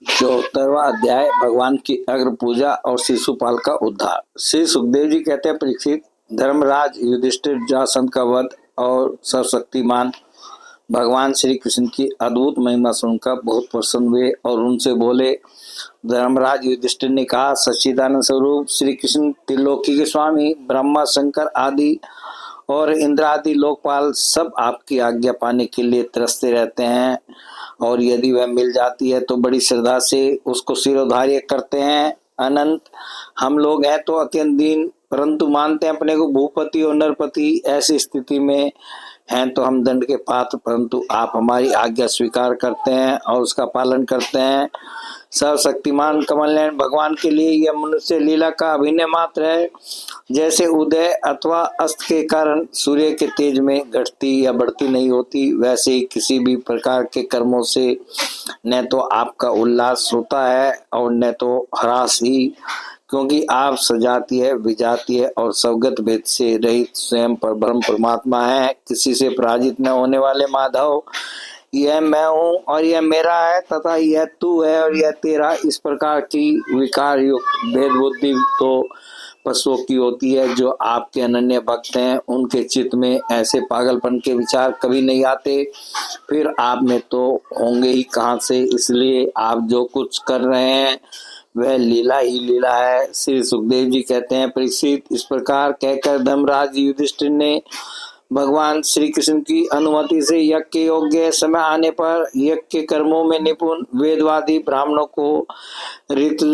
74वां अध्याय भगवान की अग्र पूजा और शिशुपाल का उद्धार। श्री सुखदेव जी कहते हैं, परीक्षित, धर्मराज युधिष्ठिर जरासंध का वध और सर्वशक्तिमान भगवान श्री कृष्ण की अद्भुत महिमा सुनकर बहुत प्रसन्न हुए और उनसे बोले। धर्मराज युधिष्ठिर ने कहा, सच्चिदानंद स्वरूप श्री कृष्ण त्रिलोकी के स्वामी ब्रह्मा शंकर आदि और इंद्र आदि लोकपाल सब आपकी आज्ञा पाने के लिए तरसते रहते हैं और यदि वह मिल जाती है तो बड़ी श्रद्धा से उसको शिरोधार्य करते हैं। अनंत हम लोग हैं तो अत्यंत दीन, परंतु मानते हैं अपने को भूपति और नरपति। ऐसी स्थिति में हैं तो हम दंड के पात्र, परंतु आप हमारी आज्ञा स्वीकार करते हैं और उसका पालन करते हैं। सर्वशक्तिमान कमलनयन भगवान के लिए यह मनुष्य लीला का अभिनय मात्र है। जैसे उदय अथवा अस्त के कारण सूर्य के तेज में घटती या बढ़ती नहीं होती, वैसे ही किसी भी प्रकार के कर्मों से न तो आपका उल्लास होता है और न तो ह्रास ही, क्योंकि आप सजातीय विजातीय और सवगत भेद से रहित स्वयं पर ब्रह्म परमात्मा है। किसी से पराजित न होने वाले माधव, यह मैं हूँ और यह मेरा है तथा यह तू है और यह तेरा, इस प्रकार की विकार युक्त भेद बुद्धि तो पशुओं की होती है। जो आपके अनन्य भक्त हैं उनके चित्त में ऐसे पागलपन के विचार कभी नहीं आते, फिर आप में तो होंगे ही कहाँ से। इसलिए आप जो कुछ कर रहे हैं वह लीला ही लीला है। श्री सुखदेव जी कहते हैं, परीक्षित, इस प्रकार कहकर धर्मराज युधिष्ठिर ने भगवान श्री कृष्ण की अनुमति से यज्ञ के योग्य समय आने पर यज्ञ के कर्मों में निपुण वेदवादी ब्राह्मणों को ऋतु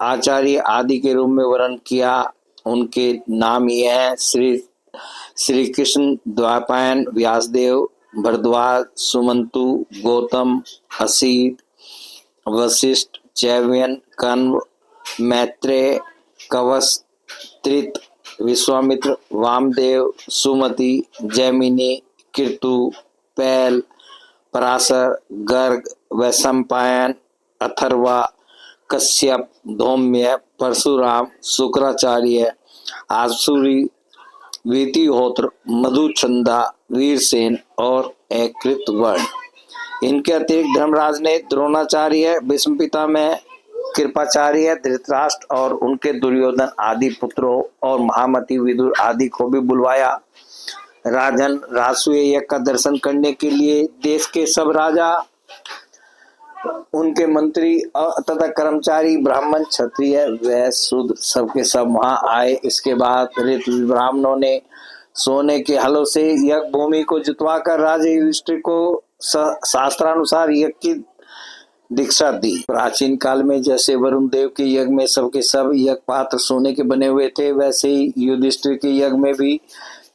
आचार्य आदि के रूप में वर्ण किया। उनके नाम ये हैं, श्री कृष्ण, द्वापायन, व्यासदेव, भरद्वाज, सुमंतु, गौतम, असीत, वशिष्ठ, चैवयन, कण्व, मैत्रेय, कवस, त्रित, विश्वामित्र, वामदेव, सुमति, जैमिनी, कीर्तु, पैल, पराशर, गर्ग, वैशंपायन, अथर्वा, कश्यप, धौम्य, परशुराम, शुक्राचार्य, आसुरी, वीतिहोत्र, मधुचंदा, वीरसेन और एकृत वर्ण। इनके अतिरिक्त धर्मराज ने द्रोणाचार्य, भीष्म पितामह, कृपाचार्य, धृतराष्ट्र और उनके दुर्योधन आदि पुत्रों और महामती विदुर आदि को भी बुलवाया। राजन, राजसूय यज्ञ का दर्शन करने के लिए देश के सब राजा, उनके मंत्री तथा कर्मचारी, ब्राह्मण, क्षत्रिय, वैश्य, शूद्र सबके सब वहां आए। इसके बाद ऋतु ब्राह्मणों ने सोने के हलों से यज्ञ भूमि को जुतवाकर राजा युधिष्ठिर को शास्त्रानुसार यज्ञ की दीक्षा दी। प्राचीन काल में जैसे वरुण देव के यज्ञ में सबके सब यज्ञ पात्र सोने के बने हुए थे, वैसे ही युधिष्ठिर के यज्ञ में भी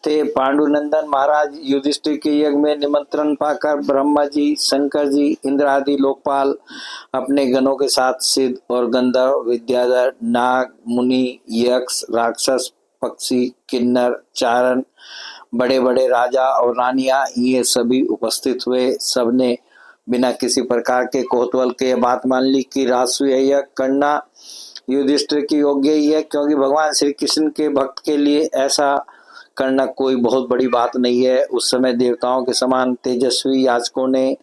थे। पांडुनंदन महाराज युधिष्ठिर के यज्ञ में निमंत्रण पाकर ब्रह्मा जी, शंकर जी, इंद्र आदि लोकपाल अपने गणों के साथ सिद्ध और गंधर्व, विद्याधर, नाग, मुनि, यक्ष, राक्षस, पक्षी, किन्नर, चारण, बड़े बड़े राजा और रानियां, ये सभी उपस्थित हुए। सबने बिना किसी प्रकार के कौतूहल के बात मान ली कि राजसूय यज्ञ करना युधिष्ठिर की योग्य ही है, क्योंकि भगवान श्री कृष्ण के भक्त के लिए ऐसा करना कोई बहुत बड़ी बात नहीं है। उस समय देवताओं के समान तेजस्वी याचकों ने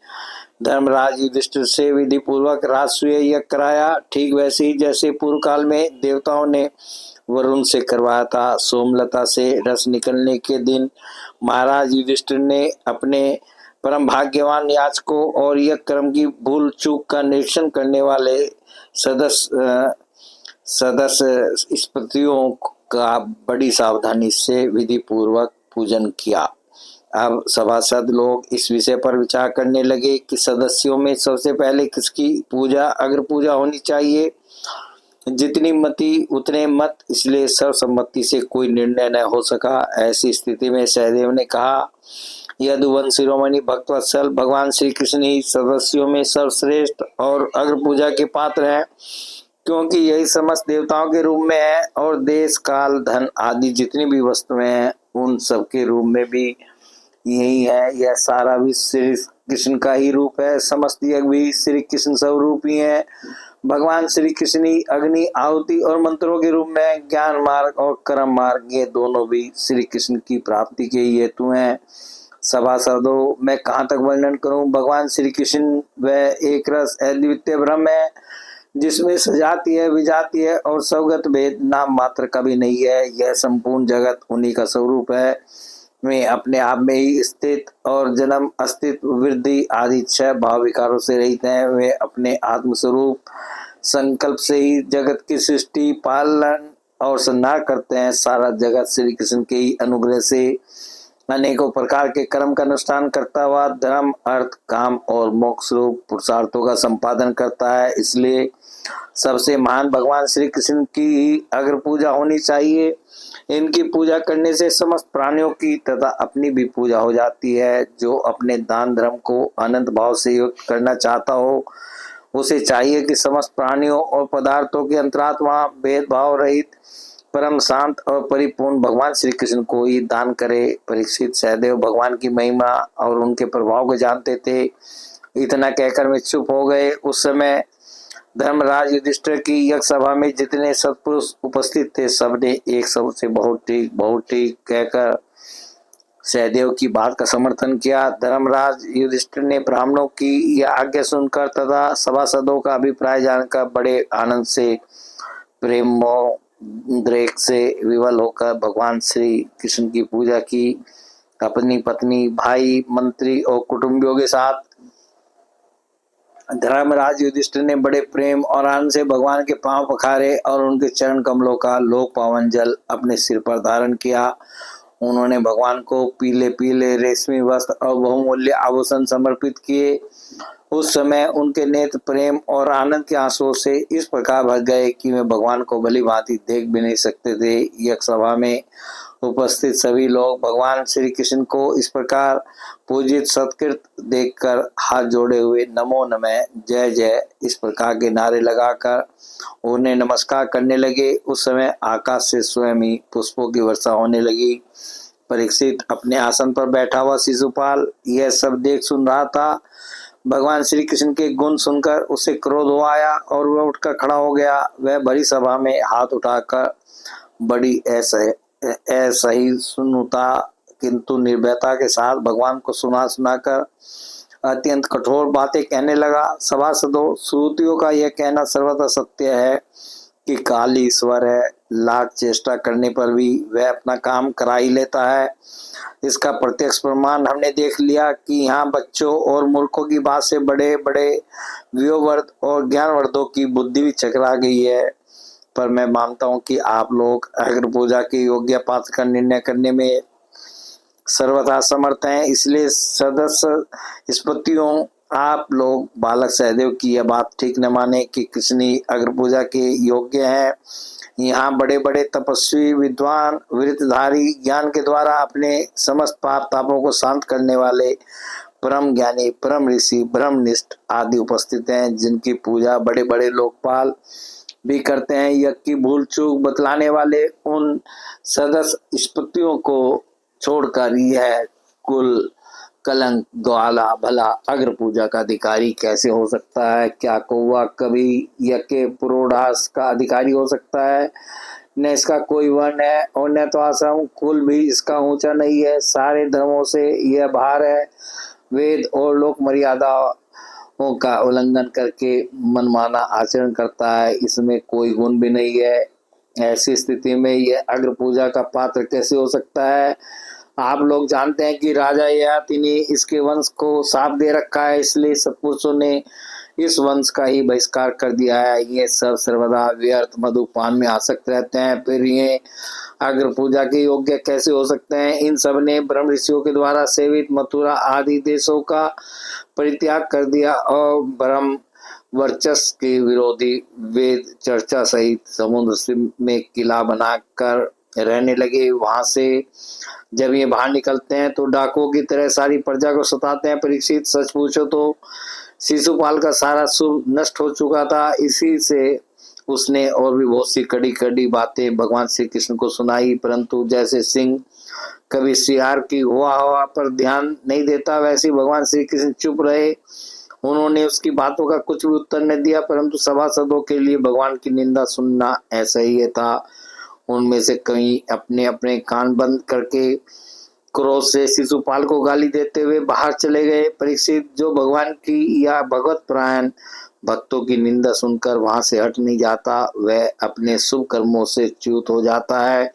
धर्मराज युधिष्ठिर से विधि पूर्वक राजसूय यज्ञ कराया, ठीक वैसे ही जैसे पूर्व काल में देवताओं ने वरुण से करवाया था। सोमलता से रस निकलने के दिन महाराज युधिष्ठिर ने अपने परम भाग्यवान याचकों और यज्ञ कर्म की भूल चूक का निरीक्षण करने वाले सदस्य स्पतियों का बड़ी सावधानी से विधि पूर्वक पूजन किया। अब सभासद लोग इस विषय पर विचार करने लगे कि सदस्यों में सबसे पहले किसकी पूजा अग्र पूजा होनी चाहिए। जितनी मति उतने मत, इसलिए सर्वसम्मति से कोई निर्णय न हो सका। ऐसी स्थिति में सहदेव ने कहा, यदुवन शिरोमणि भक्तवत्सल भगवान श्री कृष्ण ही सदस्यों में सर्वश्रेष्ठ और अग्र पूजा के पात्र हैं, क्योंकि यही समस्त देवताओं के रूप में है और देश काल धन आदि जितनी भी वस्तुएं हैं उन सब के रूप में भी यही है। यह सारा भी श्री कृष्ण का ही रूप है। समस्त यज्ञ भी श्री कृष्ण स्वरूप ही है। भगवान श्री कृष्ण ही अग्नि, आहुति और मंत्रों के रूप में ज्ञान मार्ग और कर्म मार्ग, ये दोनों भी श्री कृष्ण की प्राप्ति के हेतु हैं। सभासदों मैं कहाँ तक वर्णन करूं। भगवान श्री कृष्ण वह एक रस अद्वितीय ब्रह्म है जिसमें सजाती है विजाती है और स्वगत भेद नाम मात्र कभी नहीं है। यह संपूर्ण जगत उन्हीं का स्वरूप है। वे अपने आप में ही स्थित और जन्म अस्तित्व वृद्धि आदि छह भाव विकारों से रहित हैं। वे अपने आत्म स्वरूप संकल्प से ही जगत की सृष्टि पालन और संहार करते हैं। सारा जगत श्री कृष्ण के ही अनुग्रह से अनेकों प्रकार के कर्म का अनुष्ठान करता हुआ धर्म अर्थ काम और मोक्ष रूप पुरुषार्थों का संपादन करता है। इसलिए सबसे महान भगवान श्री कृष्ण की ही अग्र पूजा होनी चाहिए। इनकी पूजा करने से समस्त प्राणियों की तथा अपनी भी पूजा हो जाती है। जो अपने दान धर्म को अनंत भाव से युक्त करना चाहता हो उसे चाहिए कि समस्त प्राणियों और पदार्थों के अंतरात्मा भेदभाव रहित परम शांत और परिपूर्ण भगवान श्री कृष्ण को ही दान करे। परीक्षित सहदेव भगवान की महिमा और उनके प्रभाव को जानते थे। इतना कहकर वे चुप हो गए। उस समय धर्मराज युधिष्ठिर की यज्ञ सभा में जितने सत्पुरुष उपस्थित थे सबने एक शब्द से बहुत ठीक कहकर सहदेव की बात का समर्थन किया। धर्मराज युधिष्ठिर ने ब्राह्मणों की यह आज्ञा सुनकर तथा सभासदों का अभिप्राय जानकर बड़े आनंद से प्रेमोद्रेक से विवल होकर भगवान श्री कृष्ण की पूजा की। अपनी पत्नी भाई मंत्री और कुटुंबियों के साथ धर्मराज युधिष्ठिर ने बड़े प्रेम और आनंद से भगवान के पांव पखारे और उनके चरण कमलों का लोक पावन जल अपने सिर पर धारण किया। उन्होंने भगवान को पीले पीले रेशमी वस्त्र और बहुमूल्य आभूषण समर्पित किए। उस समय उनके नेत्र प्रेम और आनंद के आंसुओं से इस प्रकार भर गए कि वे भगवान को भली भांति देख भी नहीं सकते थे। यज्ञ सभा में उपस्थित सभी लोग भगवान श्री कृष्ण को इस प्रकार पूजित सत्कृत देखकर हाथ जोड़े हुए नमो नमः जय जय इस प्रकार के नारे लगाकर उन्हें नमस्कार करने लगे। उस समय आकाश से स्वयं ही पुष्पों की वर्षा होने लगी। परीक्षित अपने आसन पर बैठा हुआ शिशुपाल यह सब देख सुन रहा था। भगवान श्री कृष्ण के गुण सुनकर उसे क्रोध हो आया और वह उठकर खड़ा हो गया। वह भरी सभा में हाथ उठाकर बड़ी असहिष्णुता किंतु निर्भयता के साथ भगवान को सुनाकर अत्यंत कठोर बातें कहने लगा। सभासदों श्रुतियों का यह कहना सर्वथा सत्य है कि काल ईश्वर है। लाख चेष्टा करने पर भी वह अपना काम करा ही लेता है। इसका प्रत्यक्ष प्रमाण हमने देख लिया कि यहाँ बच्चों और मूर्खों की बात से बड़े बड़े व्योवर्ध और ज्ञानवर्धों की बुद्धि भी चकरा गई है। पर मैं मानता हूँ कि आप लोग अग्र पूजा के योग्य पात्र का निर्णय करने में सर्वथा समर्थ हैं। इसलिए सदस्य स्पतियों आप लोग बालक सहदेव की यह बात ठीक न माने कि कृष्ण अग्र पूजा के योग्य है। यहाँ बड़े बड़े तपस्वी विद्वान वृत्तधारी ज्ञान के द्वारा अपने समस्त पाप तापों को शांत करने वाले परम ज्ञानी परम ऋषि ब्रह्मनिष्ठ आदि उपस्थित हैं, जिनकी पूजा बड़े बड़े लोकपाल भी करते हैं। यज्ञ की भूल चूक बतलाने वाले उन सदस्य स्पतियों को छोड़कर यह कुल कलंक ग्वाला भला अग्र पूजा का अधिकारी कैसे हो सकता है? क्या कौवा कभी यज्ञ के पुरोढ़ास का अधिकारी हो सकता है? न इसका कोई वर्ण है और न तो आश्रम कुल भी इसका ऊंचा नहीं है। सारे धर्मों से यह बाहर है। वेद और लोक मर्यादाओं का उल्लंघन करके मनमाना आचरण करता है। इसमें कोई गुण भी नहीं है। ऐसी स्थिति में यह अग्र पूजा का पात्र कैसे हो सकता है? आप लोग जानते हैं कि राजा ययाति ने इसके वंश को साप दे रखा है, इसलिए सत्पुरुषों ने इस वंश का ही बहिष्कार कर दिया है। ये सब सर्वदा व्यर्थ मधुपान में आसक्त रहते हैं, फिर ये अग्र पूजा के योग्य कैसे हो सकते हैं? इन सब ने ब्रह्म ऋषियों के द्वारा सेवित मथुरा आदि देशों का परित्याग कर दिया और ब्रह्म वर्चस्व के विरोधी वेद चर्चा सहित समुद्र में किला बनाकर रहने लगे। वहां से जब ये बाहर निकलते हैं तो डाकुओं की तरह सारी प्रजा को सताते हैं। परीक्षित सच पूछो तो शिशुपाल का सारा शुभ नष्ट हो चुका था। इसी से उसने और भी बहुत सी कड़ी कड़ी बातें भगवान श्री कृष्ण को सुनाई, परंतु जैसे सिंह कभी सियार की हुआ पर ध्यान नहीं देता, वैसे भगवान श्री कृष्ण चुप रहे। उन्होंने उसकी बातों का कुछ भी उत्तर नहीं दिया, परंतु सभासदों के लिए भगवान की निंदा सुनना ऐसा ही था। उनमें से कई अपने अपने कान बंद करके क्रोध से शिशुपाल को गाली देते हुए बाहर चले गए। परीक्षित, जो भगवान की या भगवत परायण भक्तों की निंदा सुनकर वहां से हट नहीं जाता, वह अपने शुभ कर्मों से च्युत हो जाता है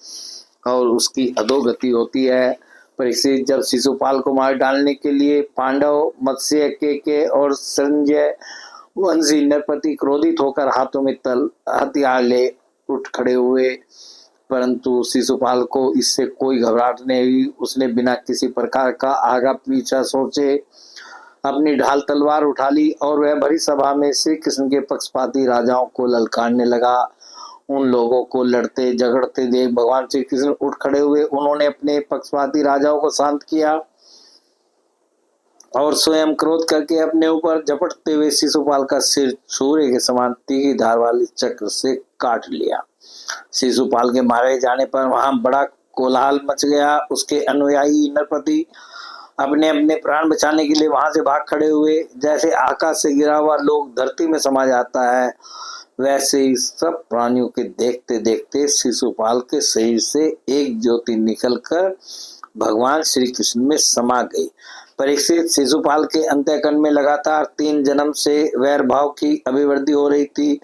और उसकी अधोगति होती है। परीक्षित, जब शिशुपाल को मार डालने के लिए पांडव, मत्स्य, केके और संजय वंशी नरपति क्रोधित होकर हाथों में हथियार ले उठ खड़े हुए, परंतु शिशुपाल को इससे कोई घबराहट नहीं हुई। उसने बिना किसी प्रकार का आगा पीछा सोचे अपनी ढाल तलवार उठा ली और वह भरी सभा में श्री कृष्ण के पक्षपाती राजाओं को ललकारने लगा। उन लोगों को लड़ते झगड़ते देख भगवान श्री कृष्ण उठ खड़े हुए। उन्होंने अपने पक्षपाती राजाओं को शांत किया और स्वयं क्रोध करके अपने ऊपर झपटते हुए शिशुपाल का सिर सूर्य के समान तीखी धार वाली चक्र से काट लिया। शिशुपाल के मारे जाने पर वहां बड़ा कोलाहल मच गया। उसके अनुयायी नरपति अपने अपने प्राण बचाने के लिए वहां से भाग खड़े हुए। जैसे आकाश से गिरा हुआ लोग धरती में समा जाता है, वैसे ही सब प्राणियों के देखते देखते शिशुपाल के शरीर से एक ज्योति निकलकर भगवान श्री कृष्ण में समा गई। परीक्षित, शिशुपाल के अंतःकरण में लगातार 3 जन्म से वैर भाव की अभिवृद्धि हो रही थी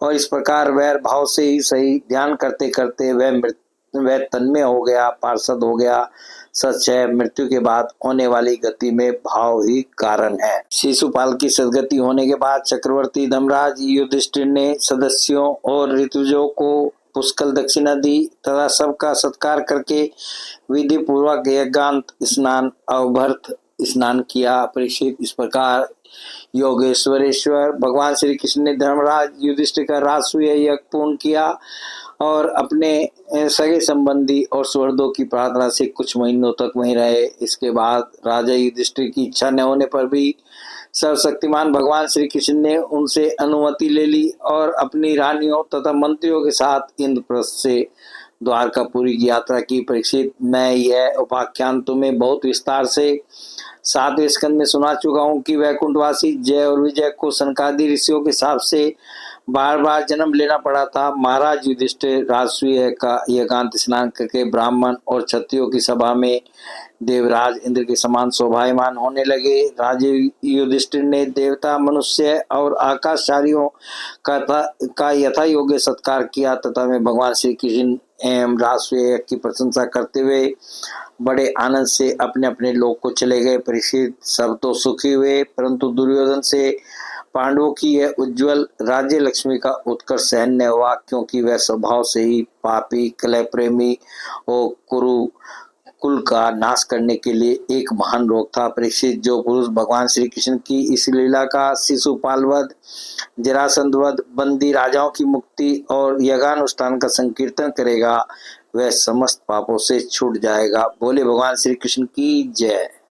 और इस प्रकार वैर भाव से ही सही ध्यान करते करते वह तन्मय हो गया, पार्षद हो गया। सच है, मृत्यु के बाद होने वाली गति में भाव ही कारण है। शिशुपाल की सदगति होने के बाद चक्रवर्ती धर्मराज युधिष्ठिर ने सदस्यों और ऋतुजों को पुष्कल दक्षिणा दी तथा सबका सत्कार करके विधि पूर्वक यज्ञांत स्नान अवभर्त स्नान किया। परीक्षित, इस प्रकार योगेश्वरेश्वर भगवान श्री कृष्ण ने धर्मराज युधिष्ठिर का राजसूय यज्ञ पूर्ण किया और अपने सगे संबंधी और सुहृदों की प्रार्थना से कुछ महीनों तक वहीं रहे। इसके बाद राजा युधिष्ठिर की इच्छा न होने पर भी सर्वशक्तिमान भगवान श्री कृष्ण ने उनसे अनुमति ले ली और अपनी रानियों तथा मंत्रियों के साथ इंद्रप्रस्थ से द्वारकापुरी की यात्रा की। परीक्षित, मैं यह उपाख्यान तुम्हें बहुत विस्तार से 7वें स्कंद में सुना चुका हूँ कि वैकुंठवासी जय और विजय को सनकादि ऋषियों के हिसाब से बार बार जन्म लेना पड़ा था। महाराज युधिष्ठिर राजसूय का एकांत स्नान करके ब्राह्मण और क्षत्रियों की सभा में देवराज इंद्र के समान शोभायमान होने लगे। राजे युधिष्ठिर ने देवता, मनुष्य और आकाशचारियों का यथा योग्य सत्कार किया तथा मैं भगवान श्री कृष्ण एवं राजसूय की प्रशंसा करते हुए बड़े आनंद से अपने अपने लोक को चले गए। परीक्षित, सब तो सुखी हुए, परंतु दुर्योधन से पांडवों की यह उज्जवल राज्य लक्ष्मी का उत्कर्ष सहन न हुआ, क्योंकि वह स्वभाव से ही पापी, कलह प्रेमी और कुरु कुल का नाश करने के लिए एक महान रोग था। परीक्षित, जो पुरुष भगवान श्री कृष्ण की इस लीला का शिशुपाल वध, जरासंध वध, बंदी राजाओं की मुक्ति और यज्ञानुष्ठान का संकीर्तन करेगा, वह समस्त पापों से छूट जाएगा। बोले भगवान श्री कृष्ण की जय।